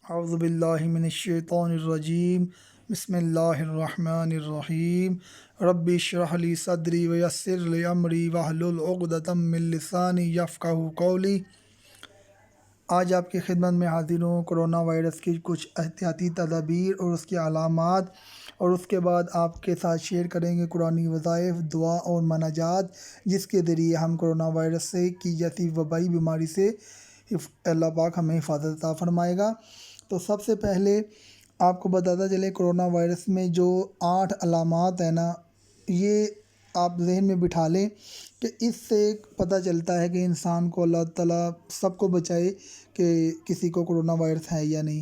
اعوذ باللہ من الشیطان الرجیم بسم اللہ الرحمن الرحیم رب اشرح لی صدری ویسر لی امری واحلل عقدۃ من لسانی یفقہوا قولی۔ آج آپ کی خدمت میں حاضر ہوں کرونا وائرس کی کچھ احتیاطی تدابیر اور اس کی علامات، اور اس کے بعد آپ کے ساتھ شیئر کریں گے قرآنی وظائف، دعا اور مناجات جس کے ذریعے ہم کرونا وائرس سے کی جیسی وبائی بیماری سے اللہ پاک ہمیں حفاظت عطا فرمائے گا۔ تو سب سے پہلے آپ کو بتاتا چلے کرونا وائرس میں جو 8 علامات ہیں نا، یہ آپ ذہن میں بٹھا لیں کہ اس سے پتہ چلتا ہے کہ انسان کو اللہ تعالیٰ سب کو بچائے کہ کسی کو کرونا وائرس ہے یا نہیں۔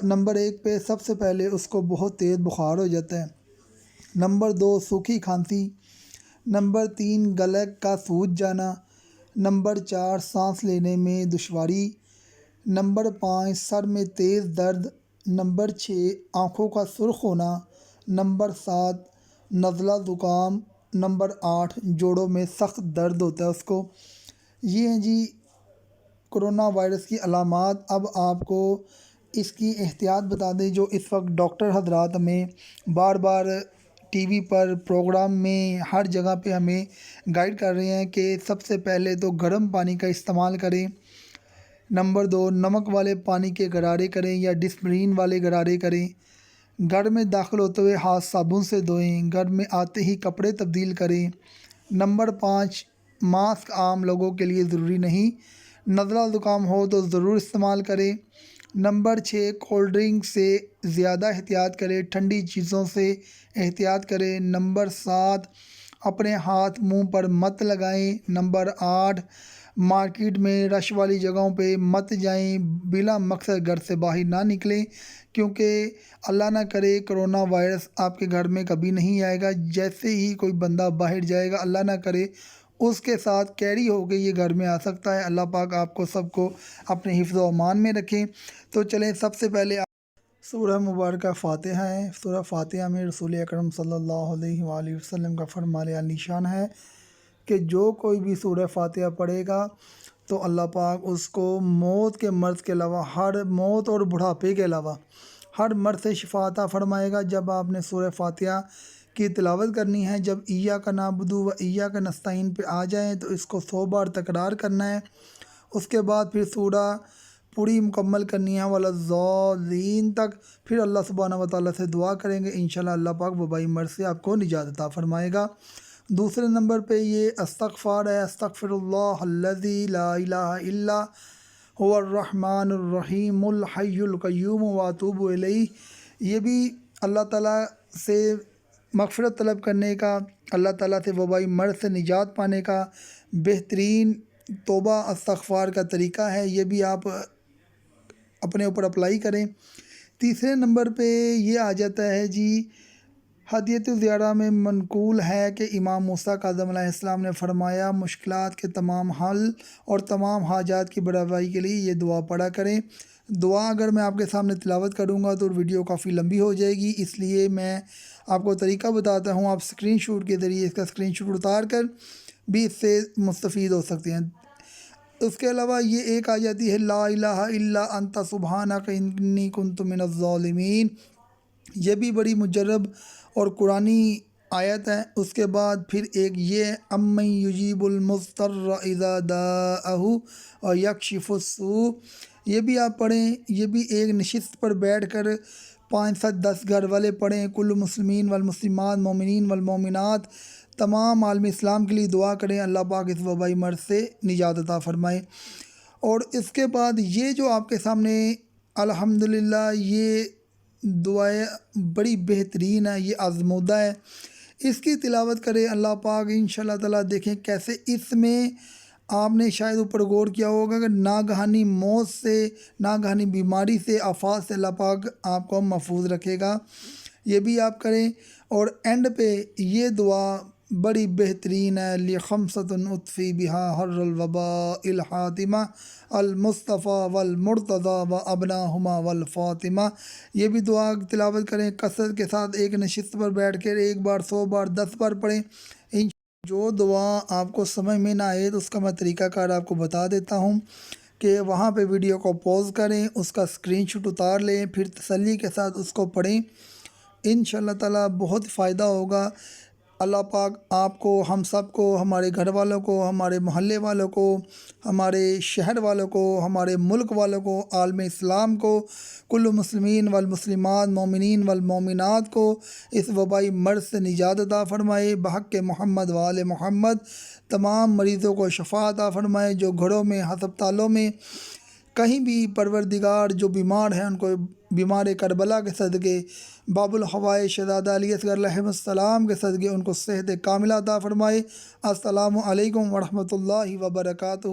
نمبر 1 پہ سب سے پہلے اس کو بہت تیز بخار ہو جاتا ہے۔ نمبر 2 سوکھی کھانسی۔ نمبر 3 گلے کا سوج جانا۔ نمبر 4 سانس لینے میں دشواری۔ نمبر 5 سر میں تیز درد۔ نمبر 6 آنکھوں کا سرخ ہونا۔ نمبر 7 نزلہ زکام۔ نمبر 8 جوڑوں میں سخت درد ہوتا ہے اس کو۔ یہ ہیں جی کرونا وائرس کی علامات۔ اب آپ کو اس کی احتیاط بتا دیں جو اس وقت ڈاکٹر حضرات ہمیں بار بار ٹی وی پر پروگرام میں ہر جگہ پہ ہمیں گائیڈ کر رہے ہیں کہ سب سے پہلے تو گرم پانی کا استعمال کریں۔ نمبر 2 نمک والے پانی کے غرارے کریں یا ڈسپرین والے غرارے کریں۔ گھر میں داخل ہوتے ہوئے ہاتھ صابن سے دھوئیں۔ گھر میں آتے ہی کپڑے تبدیل کریں۔ نمبر 5 ماسک عام لوگوں کے لیے ضروری نہیں، نزلہ زکام ہو تو ضرور استعمال کریں۔ نمبر 6 کولڈ ڈرنک سے زیادہ احتیاط کریں، ٹھنڈی چیزوں سے احتیاط کریں۔ نمبر 7 اپنے ہاتھ منہ پر مت لگائیں۔ نمبر 8 مارکیٹ میں رش والی جگہوں پہ مت جائیں، بلا مقصد گھر سے باہر نہ نکلیں، کیونکہ اللہ نہ کرے کرونا وائرس آپ کے گھر میں کبھی نہیں آئے گا۔ جیسے ہی کوئی بندہ باہر جائے گا اللہ نہ کرے اس کے ساتھ کیری ہو کے یہ گھر میں آ سکتا ہے۔ اللہ پاک آپ کو سب کو اپنے حفظ و امان میں رکھیں۔ تو چلیں سب سے پہلے سورہ مبارکہ فاتحہ ہے۔ سورہ فاتحہ میں رسول اکرم صلی اللہ علیہ وآلہ وسلم کا فرمان عالی شان ہے کہ جو کوئی بھی سورہ فاتحہ پڑھے گا تو اللہ پاک اس کو موت کے مرض کے علاوہ موت اور بڑھاپے کے علاوہ ہر مرض سے شفا عطا فرمائے گا۔ جب آپ نے سورہ فاتحہ کی تلاوت کرنی ہے، جب ایاک نعبد و ایاک نستعین پہ آ جائیں تو اس کو 100 بار تکرار کرنا ہے۔ اس کے بعد پھر سورہ پوری مکمل کرنی ہے والضالین تک، پھر اللہ سبحانہ و تعالیٰ سے دعا کریں گے، انشاءاللہ اللہ پاک وبائی مرض سے آپ کو نجات عطا فرمائے گا۔ دوسرے نمبر پہ یہ استغفار ہے، استغفر اللہ الذی لا الہ الا هو الرحمن الرحیم الحی القیوم واتوب الیہ۔ یہ بھی اللہ تعالیٰ سے مغفرت طلب کرنے کا، اللہ تعالیٰ سے وبائی مرض سے نجات پانے کا بہترین توبہ استغفار کا طریقہ ہے، یہ بھی آپ اپنے اوپر اپلائی کریں۔ تیسرے نمبر پہ یہ آ جاتا ہے جی حدیث زیارہ میں منقول ہے کہ امام موسیٰ کاظم علیہ السلام نے فرمایا مشکلات کے تمام حل اور تمام حاجات کی بڑھائی کے لیے یہ دعا پڑھا کریں۔ دعا اگر میں آپ کے سامنے تلاوت کروں گا تو ویڈیو کافی لمبی ہو جائے گی، اس لیے میں آپ کو طریقہ بتاتا ہوں، آپ اسکرین شاٹ کے ذریعے اس کا اسکرین شاٹ اتار کر بھی اس سے مستفید ہو سکتے ہیں۔ اس کے علاوہ یہ ایک آ جاتی ہے لا الہ الا انت سبحانک انی کنت من الظالمین، یہ بھی بڑی مجرب اور قرآنی آیت ہے۔ اس کے بعد پھر ایک یہ امن یجیب المضطر اذا دعاہ ویکشف السوء، یہ بھی آپ پڑھیں۔ یہ بھی ایک نشست پر بیٹھ کر 5 7 10 گھر والے پڑھیں۔ کل مسلمین والمسلمات مومنین والمومنات تمام عالم اسلام کے لیے دعا کریں، اللہ پاک اس وبائی مرض سے نجات عطا فرمائے۔ اور اس کے بعد یہ جو آپ کے سامنے الحمدللہ یہ دعائیں بڑی بہترین ہے، یہ آزمودہ ہے، اس کی تلاوت کریں اللہ پاک انشاءاللہ تعالیٰ دیکھیں کیسے اس میں آپ نے شاید اوپر غور کیا ہوگا کہ ناگہانی موت سے، ناگہانی بیماری سے، آفات سے اللہ پاک آپ کو محفوظ رکھے گا، یہ بھی آپ کریں۔ اور اینڈ پہ یہ دعا بڑی بہترین ہے لخمسۃ اطفی بہا حر الوباء الحاتمہ المصطفیٰ والمرتضیٰ و ابناہما والفاطمہ، یہ بھی دعا تلاوت کریں کثرت کے ساتھ، ایک نشست پر بیٹھ کر 1 بار 100 بار 10 بار پڑھیں۔ جو دعا آپ کو سمجھ میں نہ آئے تو اس کا میں طریقہ کار آپ کو بتا دیتا ہوں۔ کہ وہاں پہ ویڈیو کو پوز کریں، اس کا اسکرین شاٹ اتار لیں، پھر تسلی کے ساتھ اس کو پڑھیں۔ انشاءاللہ تعالیٰ بہت فائدہ ہوگا۔ اللہ پاک آپ کو، ہم سب کو، ہمارے گھر والوں کو، ہمارے محلے والوں کو، ہمارے شہر والوں کو، ہمارے ملک والوں کو، عالم اسلام کو، کل مسلمین والمسلمات، مومنین والمومنات کو اس وبائی مرض سے نجات عطا فرمائے بحق محمد وآل محمد۔ تمام مریضوں کو شفا عطا فرمائے، جو گھروں میں، ہسپتالوں میں، کہیں بھی پروردگار جو بیمار ہیں ان کو بیمار کربلا کے صدقے، باب الحوائے شہزادہ علی اصغر علیہ السلام کے صدقے ان کو صحت کاملہ عطا فرمائے۔ السلام علیکم ورحمۃ اللہ وبرکاتہ۔